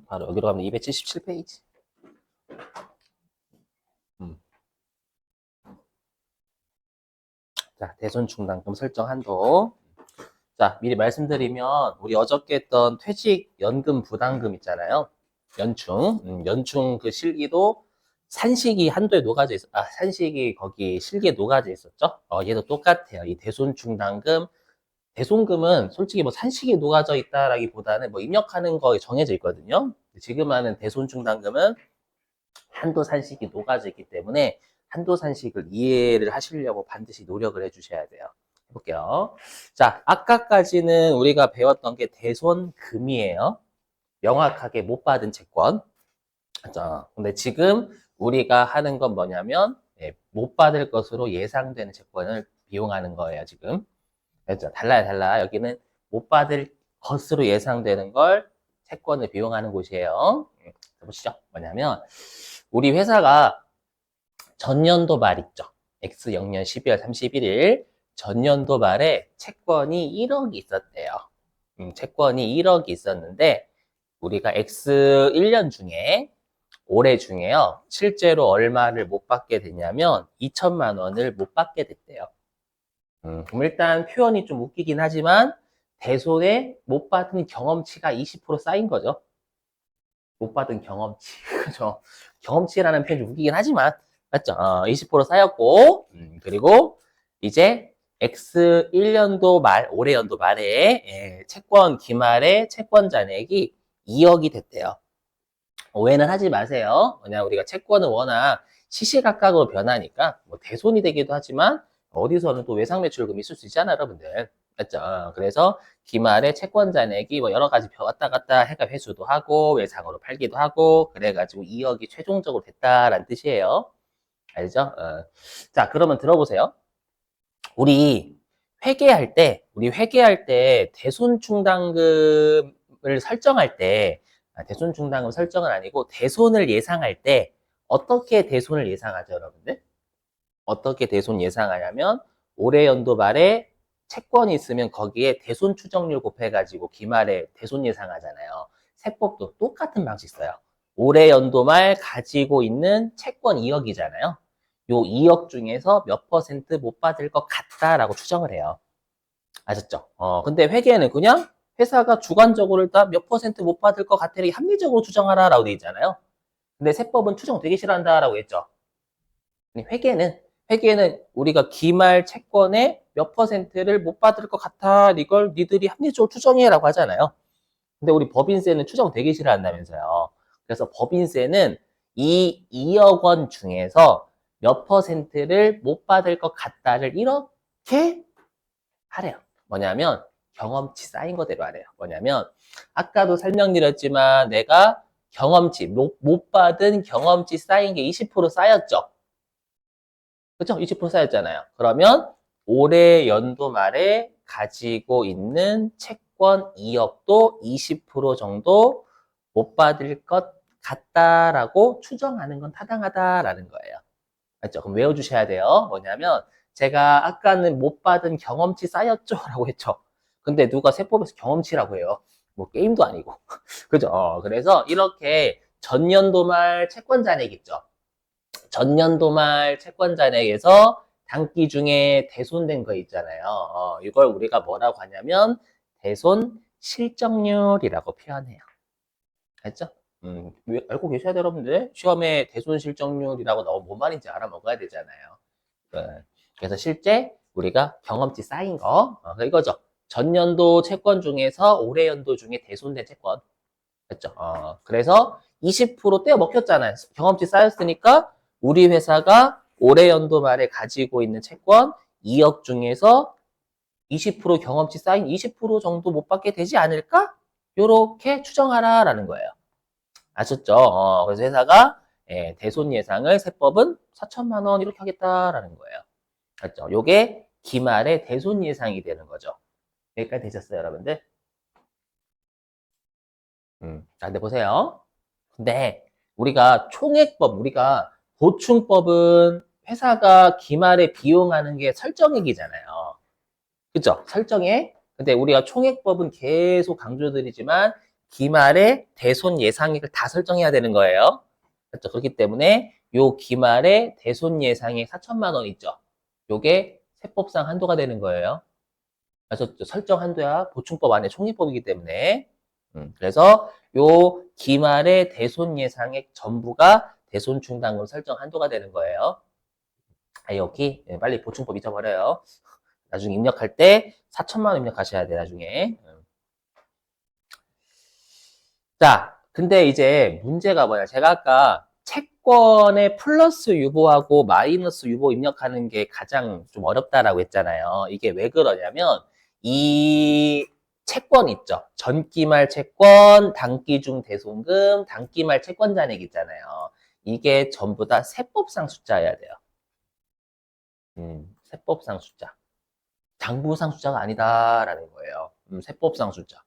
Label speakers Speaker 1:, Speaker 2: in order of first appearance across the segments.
Speaker 1: 바로 여기로 가면 277페이지. 자, 대손충당금 설정 한도. 자, 미리 말씀드리면 우리 어저께 했던 퇴직연금 부담금 있잖아요. 연충 그 실기도 산식이 한도에 녹아져 있어. 산식이 거기 실기에 녹아져 있었죠. 얘도 똑같아요. 이 대손충당금, 대손금은 솔직히 뭐 산식이 녹아져 있다라기보다는 뭐 입력하는 거에 정해져 있거든요. 지금 하는 대손충당금은 한도 산식이 녹아져 있기 때문에 한도 산식을 이해를 하시려고 반드시 노력을 해주셔야 돼요. 해볼게요. 자, 아까까지는 우리가 배웠던 게 대손금이에요. 명확하게 못 받은 채권. 자, 근데 지금 우리가 하는 건 뭐냐면 못 받을 것으로 예상되는 채권을 비용하는 거예요, 지금. 그렇죠? 달라요. 여기는 못 받을 것으로 예상되는 걸 채권을 비용하는 곳이에요. 보시죠. 뭐냐면 우리 회사가 전년도 말 있죠. X0년 12월 31일 전년도 말에 채권이 1억이 있었대요. 채권이 1억이 있었는데 우리가 X1년 중에 올해 중에요. 실제로 얼마를 못 받게 됐냐면 2천만 원을 못 받게 됐대요. 그럼 일단 표현이 좀 웃기긴 하지만 대손에 못 받은 경험치가 20% 쌓인 거죠. 못 받은 경험치. 그죠? 경험치라는 표현이 좀 웃기긴 하지만 맞죠? 20% 쌓였고 그리고 이제 X1년도 말, 올해 연도 말에 채권 기말에 채권 잔액이 2억이 됐대요. 오해는 하지 마세요. 그냥 우리가 채권은 워낙 시시각각으로 변하니까 뭐 대손이 되기도 하지만 어디서는 또 외상 매출금이 있을 수 있잖아요, 여러분들. 맞죠? 그래서 기말에 채권 잔액이 뭐 여러 가지 왔다 갔다 해가 회수도 하고 외상으로 팔기도 하고 그래가지고 2억이 최종적으로 됐다라는 뜻이에요. 알죠? 자, 그러면 들어보세요. 우리 회계할 때 대손충당금을 설정할 때 대손충당금 설정은 아니고 대손을 예상할 때 어떻게 대손을 예상하죠, 여러분들? 어떻게 대손 예상하냐면 올해 연도 말에 채권이 있으면 거기에 대손 추정률 곱해가지고 기말에 대손 예상하잖아요. 세법도 똑같은 방식 써요. 올해 연도 말 가지고 있는 채권 2억이잖아요. 요 2억 중에서 몇 퍼센트 못 받을 것 같다라고 추정을 해요. 아셨죠? 근데 회계에는 그냥 회사가 주관적으로 일단 몇 퍼센트 못 받을 것 같으니 합리적으로 추정하라라고 돼 있잖아요. 근데 세법은 추정 되게 싫어한다라고 했죠. 회계는 우리가 기말 채권의 몇 퍼센트를 못 받을 것 같아. 이걸 니들이 합리적으로 추정해라고 하잖아요. 근데 우리 법인세는 추정 되게 싫어한다면서요. 그래서 법인세는 이 2억 원 중에서 몇 퍼센트를 못 받을 것 같다를 이렇게 하래요. 뭐냐면 경험치 쌓인 거대로 하래요. 뭐냐면 아까도 설명드렸지만 내가 경험치, 못 받은 경험치 쌓인 게 20% 쌓였죠. 그쵸? 20% 쌓였잖아요. 그러면 올해 연도 말에 가지고 있는 채권 2억도 20% 정도 못 받을 것 같다라고 추정하는 건 타당하다라는 거예요. 맞죠? 그럼 외워주셔야 돼요. 뭐냐면 제가 아까는 못 받은 경험치 쌓였죠? 라고 했죠. 근데 누가 세법에서 경험치라고 해요. 뭐 게임도 아니고. 그죠? 그래서 이렇게 전년도 말 채권 잔액 있죠? 전년도 말 채권 잔액에서 단기 중에 대손된 거 있잖아요. 이걸 우리가 뭐라고 하냐면 대손 실적률이라고 표현해요. 알죠? 알고 계셔야 돼요, 여러분들. 시험에 대손 실적률이라고 나오면 뭔 말인지 알아먹어야 되잖아요. 네. 그래서 실제 우리가 경험치 쌓인 거, 이거죠. 전년도 채권 중에서 올해 연도 중에 대손된 채권. 됐죠? 그래서 20% 떼어 먹혔잖아요. 경험치 쌓였으니까 우리 회사가 올해 연도 말에 가지고 있는 채권 2억 중에서 20% 경험치 쌓인 20% 정도 못 받게 되지 않을까? 요렇게 추정하라라는 거예요. 아셨죠? 그래서 회사가 대손 예상을 세법은 4천만 원 이렇게 하겠다라는 거예요. 맞죠? 요게 기말의 대손 예상이 되는 거죠. 여기까지 되셨어요, 여러분들? 자, 근데 보세요. 근데 우리가 보충법은 회사가 기말에 비용하는 게 설정액이잖아요. 그죠? 설정액. 근데 우리가 총액법은 계속 강조드리지만 기말의 대손 예상액을 다 설정해야 되는 거예요. 그렇죠? 그렇기 때문에 요 기말의 대손 예상액 4천만 원 있죠. 요게 세법상 한도가 되는 거예요. 그래서 설정 한도야 보충법 안에 총리법이기 때문에 그래서 요 기말의 대손 예상액 전부가 대손 충당금 설정 한도가 되는 거예요. 여기 빨리 보충법 잊어버려요. 나중에 입력할 때 4천만 원 입력하셔야 돼 나중에. 자, 근데 이제 문제가 뭐냐? 제가 아까 채권의 플러스 유보하고 마이너스 유보 입력하는 게 가장 좀 어렵다라고 했잖아요. 이게 왜 그러냐면 이 채권 있죠. 전기말 채권, 단기중 대손금, 단기말 채권 잔액 있잖아요. 이게 전부 다 세법상 숫자여야 돼요. 세법상 숫자. 장부상 숫자가 아니다라는 거예요. 세법상 숫자.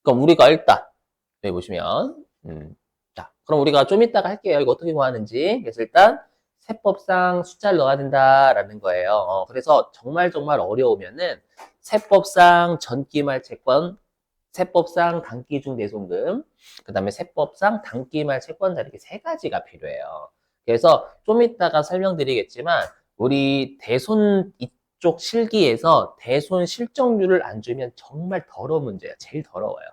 Speaker 1: 그럼 우리가 일단 여기 보시면 자, 그럼 우리가 좀 이따가 할게요. 이거 어떻게 구하는지. 그래서 일단 세법상 숫자를 넣어야 된다라는 거예요. 그래서 정말 어려우면은 세법상 전기말 채권, 세법상 단기중 대손금, 그 다음에 세법상 단기말 채권자 이렇게 세 가지가 필요해요. 그래서 좀 이따가 설명드리겠지만 우리 대손 이쪽 실기에서 대손 실적률을 안 주면 정말 더러운 문제예요. 제일 더러워요.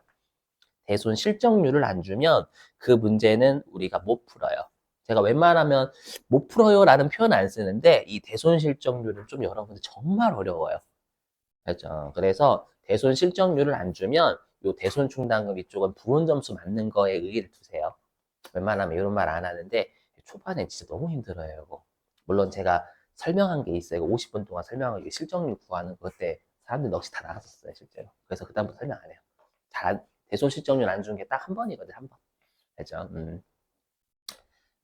Speaker 1: 대손 실적률을 안 주면 그 문제는 우리가 못 풀어요. 제가 웬만하면 못 풀어요 라는 표현 안 쓰는데 이 대손 실적률은 좀 여러분들 정말 어려워요. 그렇죠? 그래서 대손 실적률을 안 주면 요 대손 충당금 이쪽은 부분 점수 맞는 거에 의의를 두세요. 웬만하면 이런 말 안 하는데 초반에 진짜 너무 힘들어요. 이거. 물론 제가 설명한 게 있어요. 50분 동안 설명하기 실적률 구하는 그때 사람들이 넋이 다 나갔었어요. 실제로. 그래서 그다음부터 설명 안 해요. 대손 실적률 안 주는 게 딱 한 번이거든, 한 번. 알죠?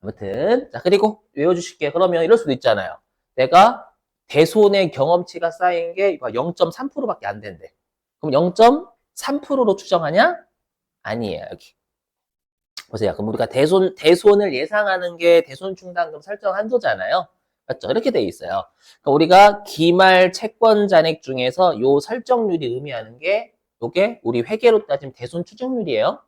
Speaker 1: 아무튼, 자, 그리고 외워주실게요. 그러면 이럴 수도 있잖아요. 내가 대손의 경험치가 쌓인 게 0.3%밖에 안 된대. 그럼 0.3%로 추정하냐? 아니에요, 여기. 보세요. 그럼 우리가 대손을 예상하는 게 대손 충당금 설정 한도잖아요. 맞죠? 이렇게 돼 있어요. 그러니까 우리가 기말 채권 잔액 중에서 요 설정률이 의미하는 게 요게 우리 회계로 따지면 대손 추정률이에요.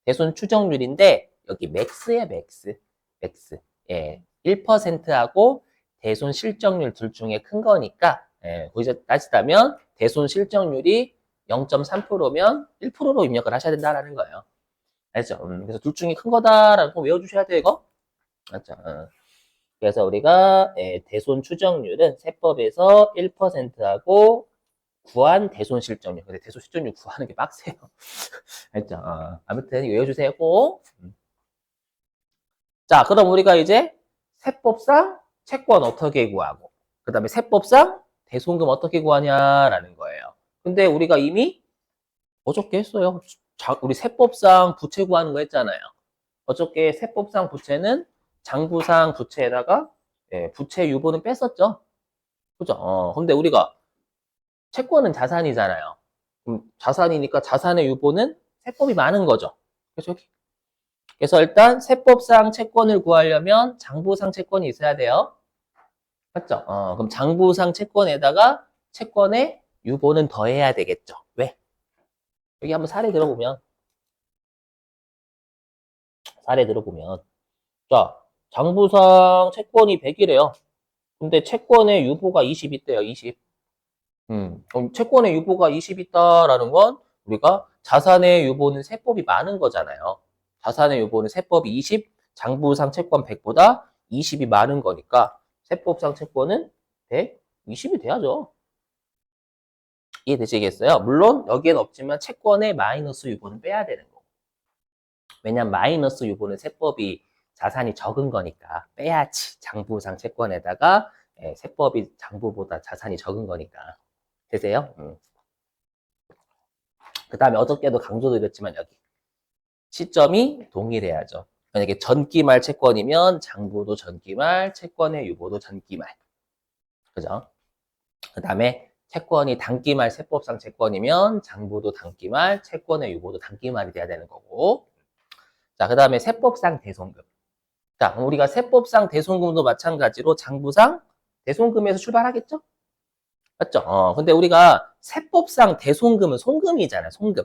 Speaker 1: 대손 추정률인데 여기 맥스에 맥스. 맥스. 예. 1%하고 대손 실적률 둘 중에 큰 거니까 거기서 따지다면 대손 실적률이 0.3%면 1%로 입력을 하셔야 된다라는 거예요. 알죠? 그래서 둘 중에 큰 거다라는 거 외워주셔야 돼요, 이거. 맞죠? 그래서 우리가 대손 추정률은 세법에서 1%하고 구한 대손 실적률. 근데 대손 실적률 구하는 게 빡세요. 알죠? 아무튼 외워주세요, 꼭. 자, 그럼 우리가 이제 세법상 채권 어떻게 구하고, 그 다음에 세법상 대손금 어떻게 구하냐라는 거예요. 근데 우리가 이미 어저께 했어요. 우리 세법상 부채 구하는 거 했잖아요. 어저께 세법상 부채는 장부상 부채에다가 부채 유보는 뺐었죠. 그죠? 근데 우리가 채권은 자산이잖아요. 그럼 자산이니까 자산의 유보는 세법이 많은 거죠. 그래서 여기. 그래서 일단 세법상 채권을 구하려면 장부상 채권이 있어야 돼요. 맞죠? 그럼 장부상 채권에다가 채권의 유보는 더해야 되겠죠. 왜? 여기 한번 사례 들어보면 자, 장부상 채권이 100이래요. 근데 채권의 유보가 20 있대요, 20. 그럼 채권의 유보가 20 있다라는 건 우리가 자산의 유보는 세법이 많은 거잖아요. 자산의 유보는 세법이 20, 장부상 채권 100보다 20이 많은 거니까 세법상 채권은 100, 20이 돼야죠. 이해되시겠어요? 물론 여기엔 없지만 채권의 마이너스 유보는 빼야 되는 거고. 왜냐면 마이너스 유보는 세법이 자산이 적은 거니까 빼야지. 장부상 채권에다가 세법이 장부보다 자산이 적은 거니까. 되세요? 그 다음에 어저께도 강조드렸지만 여기 시점이 동일해야죠. 만약에 전기말 채권이면 장부도 전기말, 채권의 유보도 전기말. 그죠? 그 다음에 채권이 단기말 세법상 채권이면 장부도 단기말, 채권의 유보도 단기말이 돼야 되는 거고. 자, 그 다음에 세법상 대손금. 자, 우리가 세법상 대손금도 마찬가지로 장부상 대손금에서 출발하겠죠? 맞죠? 근데 우리가 세법상 대손금은 송금이잖아요, 송금.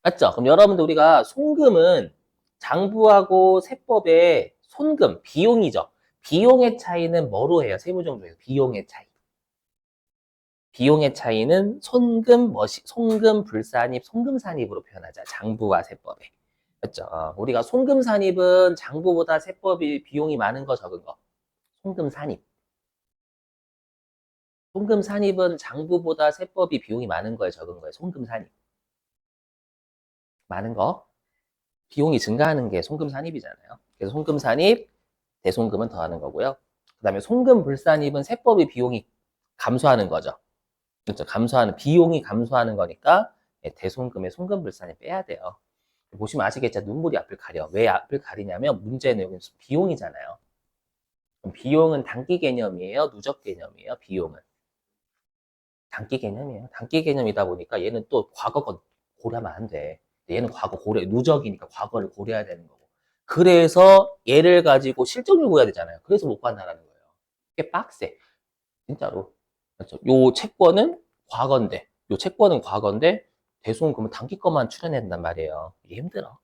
Speaker 1: 맞죠? 그럼 여러분들 우리가 송금은 장부하고 세법의 손금, 비용이죠. 비용의 차이는 뭐로 해요? 세무정조에서 비용의 차이. 비용의 차이는 송금 불산입, 송금산입으로 표현하자. 장부와 세법에. 맞죠? 우리가 송금산입은 장부보다 세법이 비용이 많은 거 적은 거. 송금산입. 송금산입은 장부보다 세법이 비용이 많은 거에 적은 거예요. 송금산입. 많은 거. 비용이 증가하는 게 송금산입이잖아요. 그래서 송금산입, 대송금은 더하는 거고요. 그 다음에 송금불산입은 세법의 비용이 감소하는 거죠. 그렇죠. 비용이 감소하는 거니까 대송금에 송금불산입 빼야 돼요. 보시면 아시겠죠? 눈물이 앞을 가려. 왜 앞을 가리냐면 문제는 여기 비용이잖아요. 그럼 비용은 단기 개념이에요? 누적 개념이에요? 비용은. 단기 개념이에요. 단기 개념이다 보니까 얘는 또 과거 고려하면 안 돼. 얘는 과거 누적이니까 과거를 고려해야 되는 거고. 그래서 얘를 가지고 실적률 구해야 되잖아요. 그래서 못 간다는 거예요. 이게 빡세. 진짜로. 그렇죠. 요 채권은 과거인데, 대손 그러면 단기 것만 출연해야 된단 말이에요. 이게 힘들어.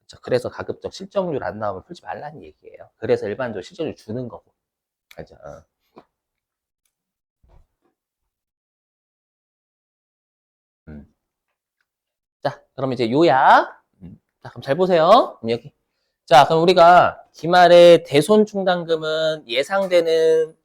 Speaker 1: 그렇죠. 그래서 가급적 실적률 안 나오면 풀지 말라는 얘기예요. 그래서 일반적으로 실적률 주는 거고. 그렇죠. 음. 자, 그럼 이제 요약. 자, 그럼 잘 보세요. 그럼 여기. 자, 그럼 우리가 기말의 대손 충당금은 예상되는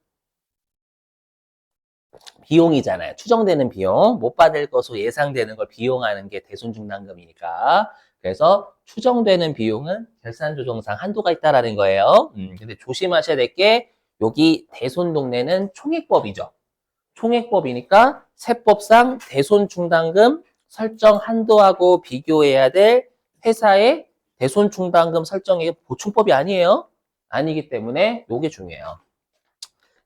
Speaker 1: 비용이잖아요. 추정되는 비용. 못 받을 것으로 예상되는 걸 비용하는 게 대손 충당금이니까. 그래서 추정되는 비용은 결산 조정상 한도가 있다라는 거예요. 근데 조심하셔야 될 게 여기 대손 동네는 총액법이죠. 총액법이니까 세법상 대손 충당금 설정 한도하고 비교해야 될 회사의 대손 충당금 설정액 보충법이 아니에요. 아니기 때문에 이게 중요해요.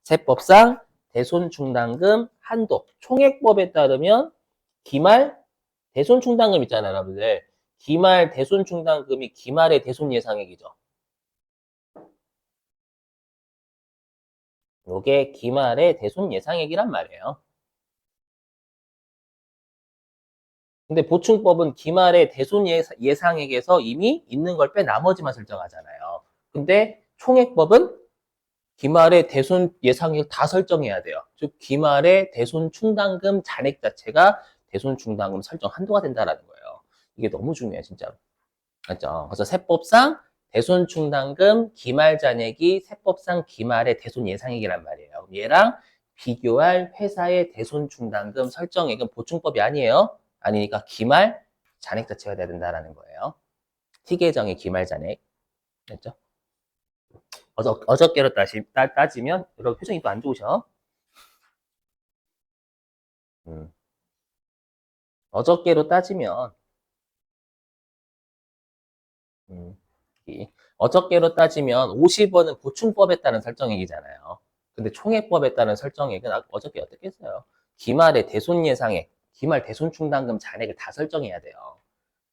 Speaker 1: 세법상 대손 충당금 한도 총액법에 따르면 기말 대손 충당금 있잖아요, 여러분들. 기말 대손 충당금이 기말의 대손 예상액이죠. 이게 기말의 대손 예상액이란 말이에요. 근데 보충법은 기말의 대손 예상액에서 이미 있는 걸 빼 나머지만 설정하잖아요. 근데 총액법은 기말의 대손 예상액 다 설정해야 돼요. 즉 기말의 대손 충당금 잔액 자체가 대손 충당금 설정 한도가 된다라는 거예요. 이게 너무 중요해요, 진짜로. 맞죠? 그래서 세법상 대손 충당금 기말 잔액이 세법상 기말의 대손 예상액이란 말이에요. 얘랑 비교할 회사의 대손 충당금 설정액은 보충법이 아니에요. 아니니까 기말 잔액 자체가 돼야 된다라는 거예요. T계정의 기말 잔액. 됐죠? 어저께로 따지면 여러분 표정이 또 안 좋으셔. 음. 어저께로 따지면 음, 어저께로 따지면 50원은 보충법에 따른 설정액이잖아요. 근데 총액법에 따른 설정액은 어저께 어떻게 했어요? 기말의 대손 예상액, 기말 대손 충당금 잔액을 다 설정해야 돼요.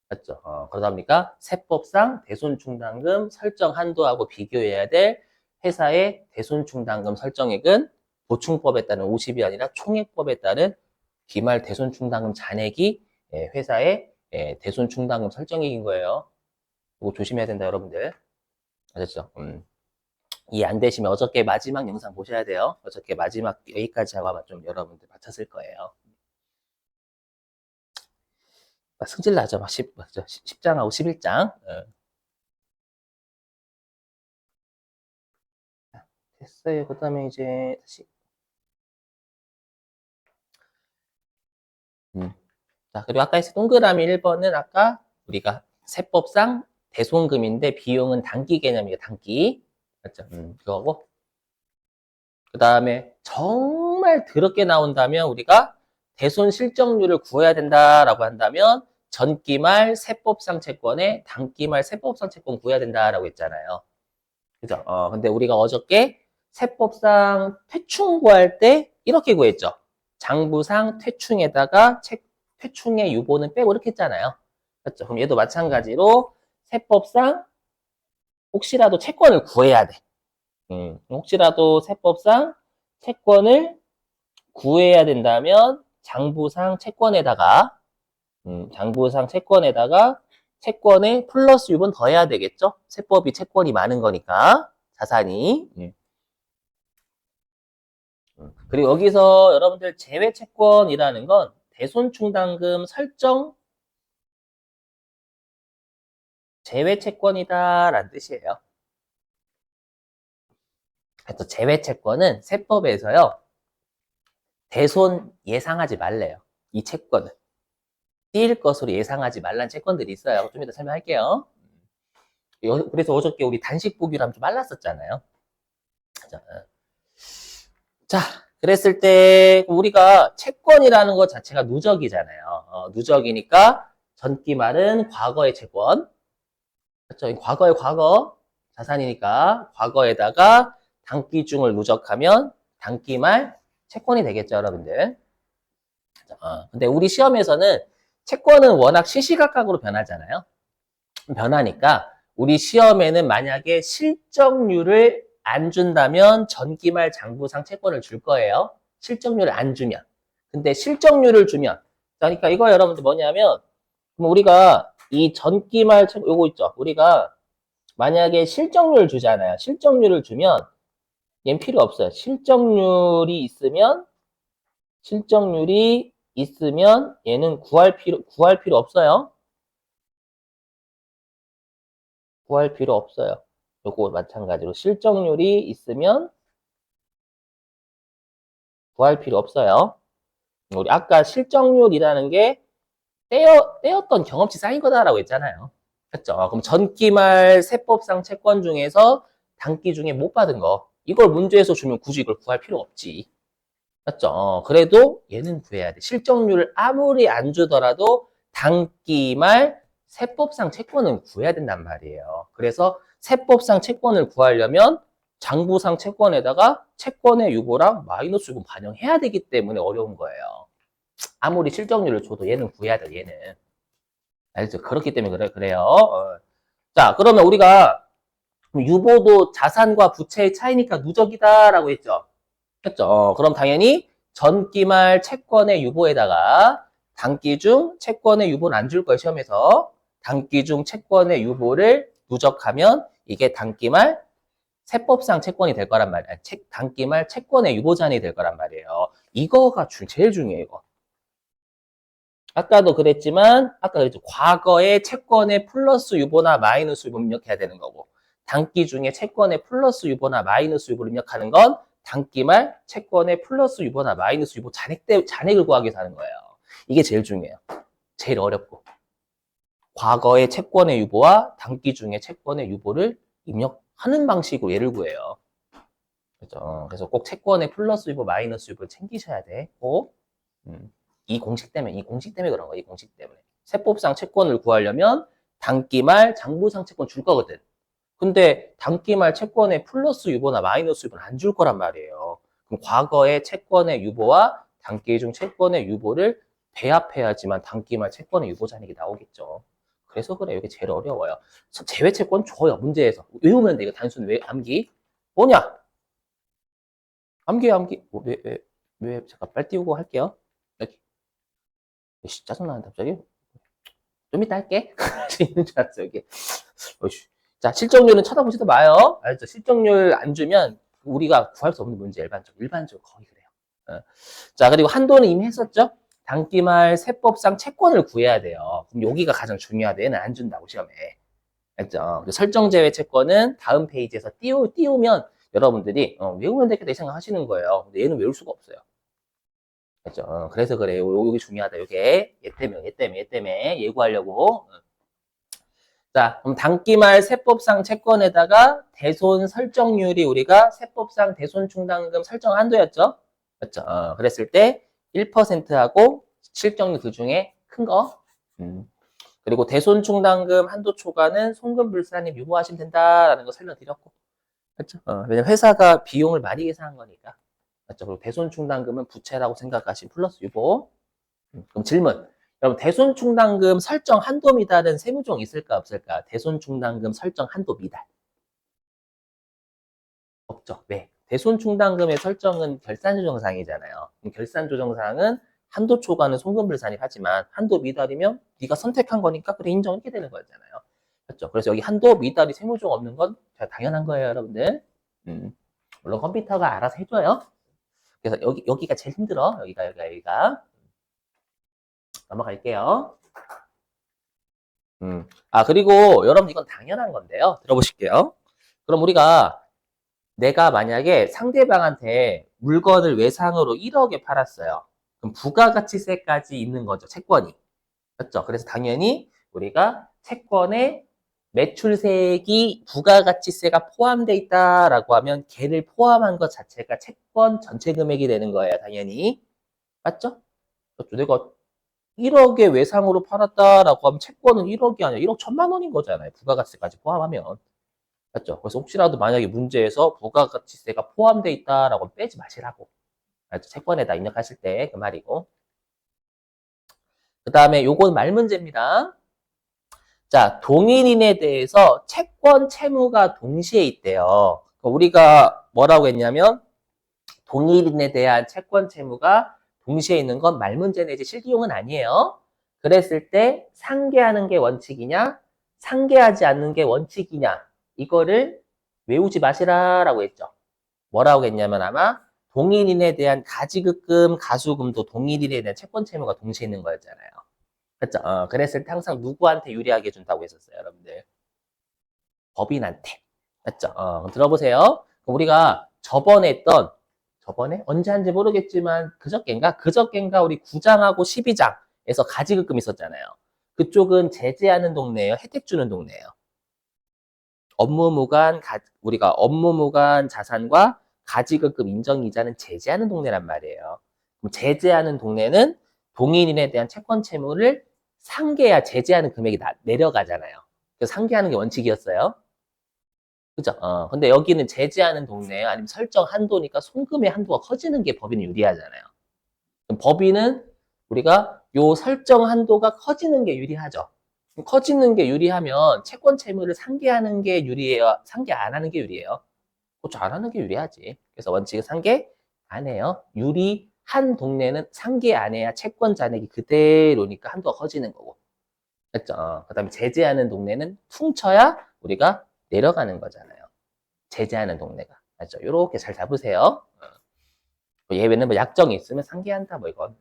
Speaker 1: 맞죠? 그러다 보니까 세법상 대손 충당금 설정 한도하고 비교해야 될 회사의 대손 충당금 설정액은 보충법에 따른 50이 아니라 총액법에 따른 기말 대손 충당금 잔액이 회사의 대손 충당금 설정액인 거예요. 이거 조심해야 된다, 여러분들. 아셨죠? 이해 안 되시면 어저께 마지막 영상 보셔야 돼요. 어저께 마지막 여기까지 하고 아마 좀 여러분들 맞췄을 거예요. 승질 나죠? 막 10장하고 11장. 됐어요. 그 다음에 이제 다시. 자, 그리고 아까 했을 동그라미 1번은 아까 우리가 세법상 대손금인데 비용은 단기 개념이에요. 단기. 맞죠? 그거고. 그 다음에 정말 더럽게 나온다면 우리가 대손 실적률을 구해야 된다라고 한다면 전기말 세법상 채권에 단기말 세법상 채권 구해야 된다라고 했잖아요. 그죠? 근데 우리가 어저께 세법상 퇴충 구할 때 이렇게 구했죠. 장부상 퇴충에다가 퇴충의 유보는 빼고 이렇게 했잖아요. 그렇죠? 그럼 얘도 마찬가지로 세법상 혹시라도 채권을 구해야 돼. 혹시라도 세법상 채권을 구해야 된다면 장부상 채권에다가 장부상 채권에다가 채권에 플러스 유보는 더해야 되겠죠? 세법이 채권이 많은 거니까 자산이. 그리고 여기서 여러분들 제외 채권이라는 건 대손충당금 설정 제외 채권이다라는 뜻이에요. 그래서 제외 채권은 세법에서요 대손 예상하지 말래요. 이 채권은 띄일 것으로 예상하지 말란 채권들이 있어요. 좀 이따 설명할게요. 그래서 어저께 우리 단식 보기로 하면 좀 말랐었잖아요. 자, 그랬을 때 우리가 채권이라는 것 자체가 누적이잖아요. 누적이니까 전기말은 과거의 채권. 그렇죠? 과거의 과거 자산이니까 과거에다가 단기중을 누적하면 단기말 채권이 되겠죠, 여러분들. 근데 우리 시험에서는 채권은 워낙 시시각각으로 변하잖아요. 변하니까 우리 시험에는 만약에 실적률을 안 준다면 전기말 장부상 채권을 줄 거예요. 실적률을 안 주면. 근데 실적률을 주면 그러니까 이거 여러분들 뭐냐면 그럼 우리가 이 전기말 채권 요거 있죠. 우리가 만약에 실적률 주잖아요. 실적률을 주면 얘는 필요 없어요. 실적률이 있으면 얘는 구할 필요 없어요. 구할 필요 없어요. 요거 마찬가지로 실적률이 있으면 구할 필요 없어요. 우리 아까 실적률이라는 게 떼었던 경험치 쌓인 거다라고 했잖아요. 그렇죠? 그럼 전기말 세법상 채권 중에서 단기 중에 못 받은 거 이걸 문제에서 주면 굳이 이걸 구할 필요 없지. 맞죠? 그래도 얘는 구해야 돼. 실적률을 아무리 안 주더라도 단기말 세법상 채권은 구해야 된단 말이에요. 그래서 세법상 채권을 구하려면 장부상 채권에다가 채권의 유보랑 마이너스 유보 반영해야 되기 때문에 어려운 거예요. 아무리 실적률을 줘도 얘는 구해야 돼, 얘는. 알죠? 그렇기 때문에 그래요. 자, 그러면 우리가 유보도 자산과 부채의 차이니까 누적이다라고 했죠. 했죠. 그럼 당연히 전기말 채권의 유보에다가 단기 중 채권의 유보는 안 줄 거예요, 시험에서. 단기 중 채권의 유보를 누적하면 이게 단기말 세법상 채권이 될 거란 말이에요. 단기말 채권의 유보잔이 될 거란 말이에요. 이거가 제일 중요해요, 이거. 아까도 그랬지만, 아까 그랬죠. 과거의 채권의 플러스 유보나 마이너스 유보를 입력해야 되는 거고, 단기 중에 채권의 플러스 유보나 마이너스 유보를 입력하는 건 단기말 채권의 플러스 유보나 마이너스 유보 잔액을 구하기 위해서 하는 거예요. 이게 제일 중요해요. 제일 어렵고. 과거의 채권의 유보와 단기 중에 채권의 유보를 입력하는 방식으로 얘를 구해요. 그렇죠? 그래서 꼭 채권의 플러스 유보, 마이너스 유보를 챙기셔야 돼. 꼭. 이 공식 때문에 그런 거야. 이 공식 때문에. 세법상 채권을 구하려면 단기말 장부상 채권 줄 거거든. 근데 단기말 채권의 플러스 유보나 마이너스 유보는 안 줄 거란 말이에요. 그럼 과거의 채권의 유보와 단기 중 채권의 유보를 배합해야지만 단기말 채권의 유보 잔액이 나오겠죠. 그래서 그래. 이게 제일 어려워요. 제외 채권 줘요. 문제에서. 외우면 돼. 이거 단순히 암기. 뭐냐? 암기. 잠깐 빨리 띄우고 할게요. 이렇게. 짜증나는데 갑자기? 좀 이따 할게. 있는 줄 알았어, 여기. 자, 실적률은 쳐다보지도 마요. 알죠? 실적률 안 주면 우리가 구할 수 없는 문제, 일반적으로 거의 그래요. 자, 그리고 한도는 이미 했었죠? 단기말 세법상 채권을 구해야 돼요. 그럼 여기가 가장 중요하대. 얘는 안 준다고, 시험에. 알죠? 설정 제외 채권은 다음 페이지에서 띄우면 여러분들이 외우면 되겠다 이 생각하시는 거예요. 근데 얘는 외울 수가 없어요. 그렇죠? 그래서 그래요. 요게 중요하다. 요게 얘 때문에 예고하려고. 자, 그럼 단기말 세법상 채권에다가 대손 설정률이 우리가 세법상 대손 충당금 설정 한도였죠? 그렇죠? 그랬을 때 1%하고 실적률 그 중에 큰 거. 그리고 대손 충당금 한도 초과는 송금불산님 유보하시면 된다라는 거 설명드렸고. 그렇죠? 왜냐면 회사가 비용을 많이 계산한 거니까. 맞죠? 그리고 대손충당금은 부채라고 생각하신 플러스 유보. 그럼 질문. 여러분, 대손충당금 설정 한도 미달은 세무조항 있을까 없을까? 대손충당금 설정 한도 미달. 없죠. 왜? 대손충당금의 설정은 결산조정사항이잖아요. 그럼 결산조정사항은 한도 초과는 송금불산입 하지만 한도 미달이면 네가 선택한 거니까 그래 인정 이렇게 되는 거잖아요. 그렇죠? 그래서 여기 한도 미달이 세무조가 없는 건 당연한 거예요, 여러분들. 물론 컴퓨터가 알아서 해줘요. 그래서 여기가 제일 힘들어. 여기가. 넘어갈게요. 그리고 여러분 이건 당연한 건데요. 들어보실게요. 그럼 우리가 내가 만약에 상대방한테 물건을 외상으로 1억에 팔았어요. 그럼 부가가치세까지 있는 거죠. 채권이. 맞죠? 그래서 당연히 우리가 채권에 매출세액이 부가가치세가 포함되어 있다라고 하면 걔를 포함한 것 자체가 채권 전체 금액이 되는 거예요. 당연히. 맞죠? 그렇죠. 내가 1억에 외상으로 팔았다라고 하면 채권은 1억이 아니라 1억 1천만 원인 거잖아요. 부가가치세까지 포함하면. 맞죠? 그래서 혹시라도 만약에 문제에서 부가가치세가 포함되어 있다라고 빼지 마시라고. 맞죠? 채권에다 입력하실 때 그 말이고. 그 다음에 요건 말문제입니다. 자, 동일인에 대해서 채권, 채무가 동시에 있대요. 우리가 뭐라고 했냐면 동일인에 대한 채권, 채무가 동시에 있는 건 말문제 내지 실기용은 아니에요. 그랬을 때 상계하는 게 원칙이냐, 상계하지 않는 게 원칙이냐, 이거를 외우지 마시라라고 했죠. 뭐라고 했냐면 아마 동일인에 대한 가지급금, 가수금도 동일인에 대한 채권, 채무가 동시에 있는 거였잖아요. 그렇죠? 그랬을 때 항상 누구한테 유리하게 준다고 했었어요, 여러분들. 법인한테. 맞죠? 들어보세요. 우리가 저번에 언제 한지 모르겠지만 그저껜가 우리 9장하고 12장에서 가지급금 있었잖아요. 그쪽은 제재하는 동네예요, 혜택 주는 동네예요. 우리가 업무무관 자산과 가지급금 인정이자는 제재하는 동네란 말이에요. 그럼 제재하는 동네는 동일인에 대한 채권 채무를 상계해야 제재하는 금액이 내려가잖아요. 그래서 상계하는 게 원칙이었어요. 그죠? 근데 여기는 제재하는 동네 아니면 설정 한도니까 송금의 한도가 커지는 게 법인은 유리하잖아요. 그럼 법인은 우리가 요 설정 한도가 커지는 게 유리하죠. 커지는 게 유리하면 채권 채무를 상계하는 게 유리해요? 상계 안 하는 게 유리해요? 그렇죠. 안 하는 게 유리하지. 그래서 원칙은 상계 안 해요. 유리한 동네는 상계 안 해야 채권 잔액이 그대로니까 한도가 커지는 거고. 그렇죠? 그다음에 제재하는 동네는 퉁쳐야 우리가 내려가는 거잖아요. 제재하는 동네가. 맞죠? 요렇게 잘 잡으세요. 예외는 뭐 약정이 있으면 상계한다 뭐 이건.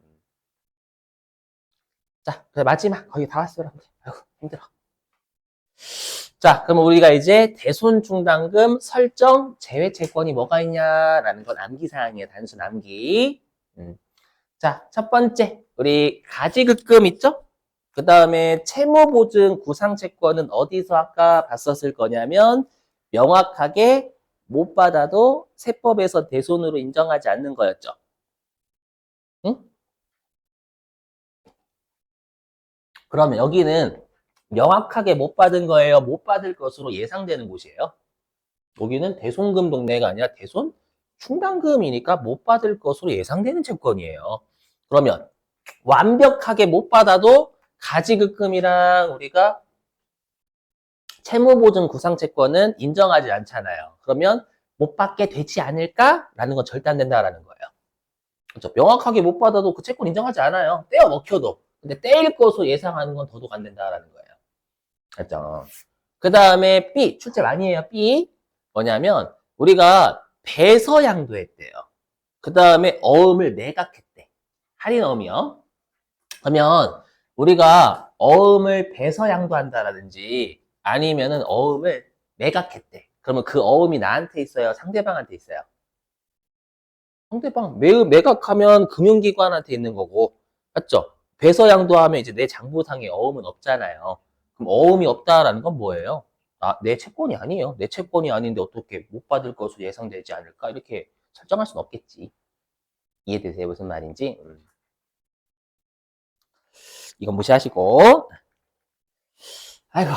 Speaker 1: 자, 그래 마지막 거의 다 왔어요. 아이고 힘들어. 자, 그럼 우리가 이제 대손 충당금 설정 제외 채권이 뭐가 있냐라는 건 암기 사항이에요. 단순 암기. 자, 첫 번째 우리 가지급금 있죠? 그 다음에 채무보증 구상채권은 어디서 아까 봤었을 거냐면 명확하게 못 받아도 세법에서 대손으로 인정하지 않는 거였죠. 응? 그러면 여기는 명확하게 못 받은 거예요? 못 받을 것으로 예상되는 곳이에요? 여기는 대손금 동네가 아니라 대손 충당금이니까 못 받을 것으로 예상되는 채권이에요. 그러면 완벽하게 못 받아도 가지급금이랑 우리가 채무보증 구상채권은 인정하지 않잖아요. 그러면 못 받게 되지 않을까라는 건 절대 안 된다라는 거예요. 그렇죠? 명확하게 못 받아도 그 채권 인정하지 않아요. 떼어 먹혀도. 근데 떼일 것으로 예상하는 건 더더욱 안 된다라는 거예요. 그렇죠? 그 다음에 B, 출제 많이 해요. B. 뭐냐면 우리가 배서양도 했대요. 그 다음에 어음을 매각했대. 할인 어음이요. 그러면 우리가 어음을 배서양도 한다라든지 아니면은 어음을 매각했대. 그러면 그 어음이 나한테 있어요? 상대방한테 있어요? 상대방 매각하면 금융기관한테 있는 거고, 맞죠? 배서양도 하면 이제 내 장부상에 어음은 없잖아요. 그럼 어음이 없다라는 건 뭐예요? 내 채권이 아니에요. 내 채권이 아닌데 어떻게 못 받을 것으로 예상되지 않을까? 이렇게 설정할 수는 없겠지. 이해되세요? 무슨 말인지? 이건 무시하시고. 아이고.